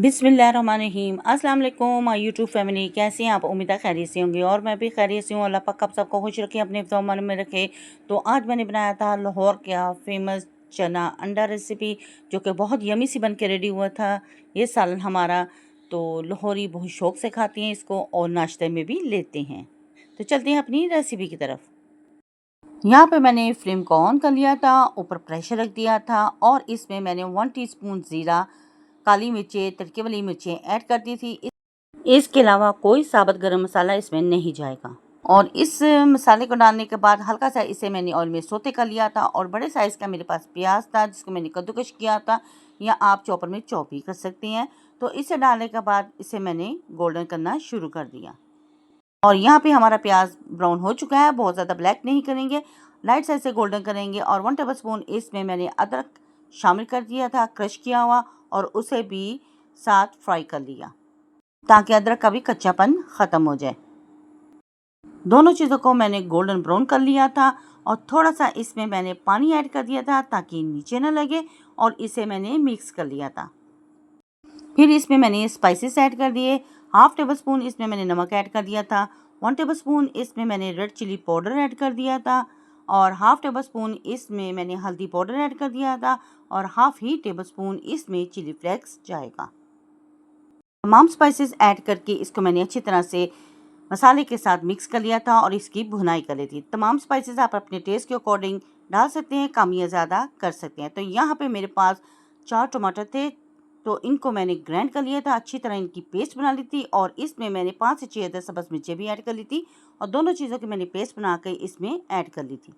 बिस्मिल्लाहिर्रहमानिर्रहीम। अस्सलाम वालेकुम माय यूट्यूब फैमिली, कैसे हैं आप? उम्मीद है खैरियत से होंगे और मैं भी खैरियत से हूँ। अल्लाह पाक आप सबको खुश रखे, अपने फ़मान में रखे। तो आज मैंने बनाया था लाहौर का फेमस चना अंडा रेसिपी, जो कि बहुत यमी सी बन के रेडी हुआ था। ये सालन हमारा तो लाहौरी बहुत शौक़ से खाती हैं इसको और नाश्ते में भी लेते हैं। तो चलते हैं अपनी रेसिपी की तरफ। यहाँ पे मैंने फ्लेम को ऑन कर लिया था, ऊपर प्रेशर रख दिया था और इसमें मैंने 1 टीस्पून ज़ीरा, काली मिर्चें, तड़के वाली मिर्चें ऐड कर दी थी। इसके अलावा कोई साबुत गरम मसाला इसमें नहीं जाएगा। और इस मसाले को डालने के बाद हल्का सा इसे मैंने ऑयल में सोते कर लिया था। और बड़े साइज़ का मेरे पास प्याज था जिसको मैंने कद्दूकश किया था, या आप चॉपर में चॉप भी कर सकती हैं। तो इसे डालने के बाद इसे मैंने गोल्डन करना शुरू कर दिया। और यहाँ पे हमारा प्याज ब्राउन हो चुका है, बहुत ज़्यादा ब्लैक नहीं करेंगे, लाइट साइड से गोल्डन करेंगे। और 1 टेबलस्पून इसमें मैंने अदरक शामिल कर दिया था, क्रश किया हुआ, और उसे भी साथ फ्राई कर लिया ताकि अदरक का भी कच्चापन ख़त्म हो जाए। दोनों चीज़ों को मैंने गोल्डन ब्राउन कर लिया था और थोड़ा सा इसमें मैंने पानी ऐड कर दिया था ताकि नीचे ना लगे, और इसे मैंने मिक्स कर लिया था। फिर इसमें मैंने स्पाइसेस ऐड कर दिए। 1/2 टेबलस्पून इसमें मैंने नमक ऐड कर दिया था, 1 टेबलस्पून इसमें मैंने रेड चिली पाउडर ऐड कर दिया था, और 1/2 टेबलस्पून इसमें मैंने हल्दी पाउडर ऐड कर दिया था, और 1/2 ही टेबलस्पून इसमें चिली फ्लेक्स जाएगा। तमाम स्पाइसेस ऐड करके इसको मैंने अच्छी तरह से मसाले के साथ मिक्स कर लिया था और इसकी भुनाई कर ली थी। तमाम स्पाइसेस आप अपने टेस्ट के अकॉर्डिंग डाल सकते हैं, कम या ज़्यादा कर सकते हैं। तो यहाँ पे मेरे पास 4 टमाटर थे, तो इनको मैंने ग्राइंड कर लिया था, अच्छी तरह इनकी पेस्ट बना ली थी। और इसमें मैंने 5 से 6 अदद सब्ज़ मिर्चें भी ऐड कर ली थी और दोनों चीज़ों की मैंने पेस्ट बना कर इसमें ऐड कर ली थी।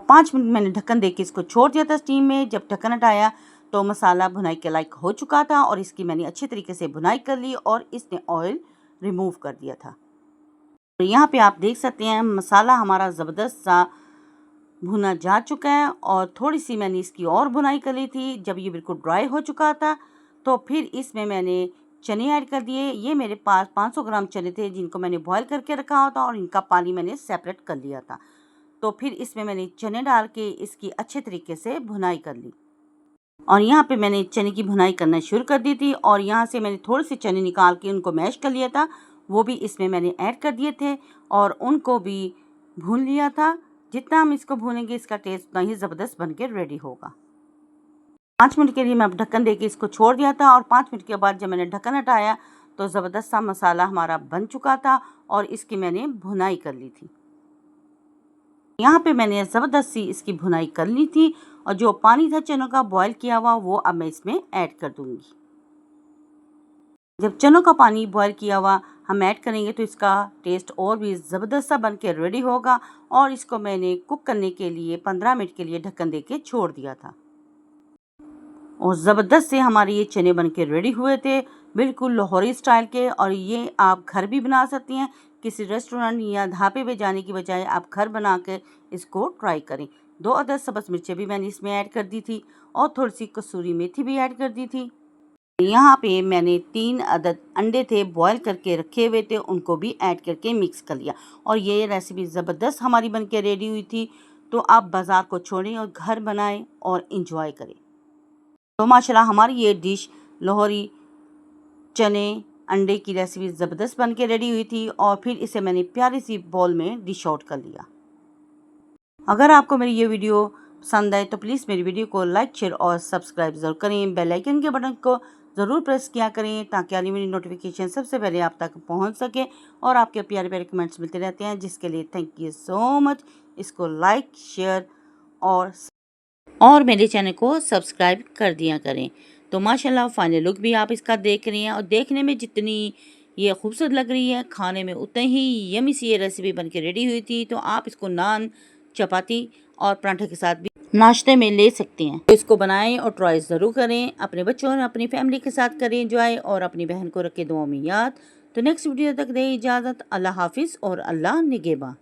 5 मिनट मैंने ढक्कन दे के इसको छोड़ दिया था स्टीम में। जब ढक्कन हटाया तो मसाला भुनाई के लायक हो चुका था और इसकी मैंने अच्छी तरीके से भुनाई कर ली और इसने ऑयल रिमूव कर दिया था। तो यहाँ पे आप देख सकते हैं मसाला हमारा ज़बरदस्त सा भुना जा चुका है, और थोड़ी सी मैंने इसकी और भुनाई कर ली थी। जब ये बिल्कुल ड्राई हो चुका था तो फिर इसमें मैंने चने ऐड कर दिए। ये मेरे पास 500 ग्राम चने थे जिनको मैंने बॉयल करके रखा हुआ था और इनका पानी मैंने सेपरेट कर लिया था। तो फिर इसमें मैंने चने डाल के इसकी अच्छे तरीके से भुनाई कर ली, और यहाँ पे मैंने चने की भुनाई करना शुरू कर दी थी। और यहाँ से मैंने थोड़े से चने निकाल के उनको मैश कर लिया था, वो भी इसमें मैंने ऐड कर दिए थे और उनको भी भून लिया था। जितना हम इसको भूनेंगे इसका टेस्ट उतना ही ज़बरदस्त बन के रेडी होगा। 5 मिनट के लिए मैं अब ढक्कन दे के इसको छोड़ दिया था, और 5 मिनट के बाद जब मैंने ढक्कन हटाया तो ज़बरदस्त सा मसाला हमारा बन चुका था और इसकी मैंने भुनाई कर ली थी। यहाँ पे मैंने ज़बरदस्त सी इसकी भुनाई कर ली थी, और जो पानी था चनों का बॉयल किया हुआ वो अब मैं इसमें ऐड कर दूँगी। जब चनों का पानी बॉयल किया हुआ हम ऐड करेंगे तो इसका टेस्ट और भी ज़बरदस्त सा बन के रेडी होगा। और इसको मैंने कुक करने के लिए 15 मिनट के लिए ढक्कन दे के छोड़ दिया था, और ज़बरदस्त से हमारे ये चने बन के रेडी हुए थे, बिल्कुल लाहौरी स्टाइल के। और ये आप घर भी बना सकती हैं, किसी रेस्टोरेंट या ढाबे पे जाने की बजाय आप घर बना कर इसको ट्राई करें। 2 अदद सब्ज़ मिर्चें भी मैंने इसमें ऐड कर दी थी और थोड़ी सी कसूरी मेथी भी ऐड कर दी थी। यहाँ पे मैंने 3 अदद अंडे थे बॉयल करके रखे हुए थे, उनको भी ऐड करके मिक्स कर लिया, और ये रेसिपी ज़बरदस्त हमारी बन के रेडी हुई थी। तो आप बाज़ार को छोड़ें और घर बनाएं और इंजॉय करें। तो माशाल्लाह हमारी ये डिश लाहौरी चने अंडे की रेसिपी ज़बरदस्त बन के रेडी हुई थी, और फिर इसे मैंने प्यारी सी बॉल में डिश आउट कर लिया। अगर आपको मेरी ये वीडियो पसंद आए तो प्लीज़ मेरी वीडियो को लाइक, शेयर और सब्सक्राइब ज़रूर करें। बेल आइकन के बटन को ज़रूर प्रेस किया करें ताकि आने वाली नोटिफिकेशन सबसे पहले आप तक पहुंच सके, और आपके प्यारे प्यारे कमेंट्स मिलते रहते हैं, जिसके लिए थैंक यू सो मच। इसको लाइक, शेयर और मेरे चैनल को सब्सक्राइब कर दिया करें। तो माशाल्लाह फाइनल लुक भी आप इसका देख रहे हैं, और देखने में जितनी ये खूबसूरत लग रही है खाने में उतनी ही यमी सी ये रेसिपी बन के रेडी हुई थी। तो आप इसको नान, चपाती और पराठे के साथ भी नाश्ते में ले सकते हैं। तो इसको बनाएं और ट्राई ज़रूर करें। अपने बच्चों और अपनी फैमिली के साथ करें एंजॉय, और अपनी बहन को रखें दुआ में याद। तो नेक्स्ट वीडियो तक दें इजाज़त। अल्लाह हाफिज़ और अल्लाह निगहबान।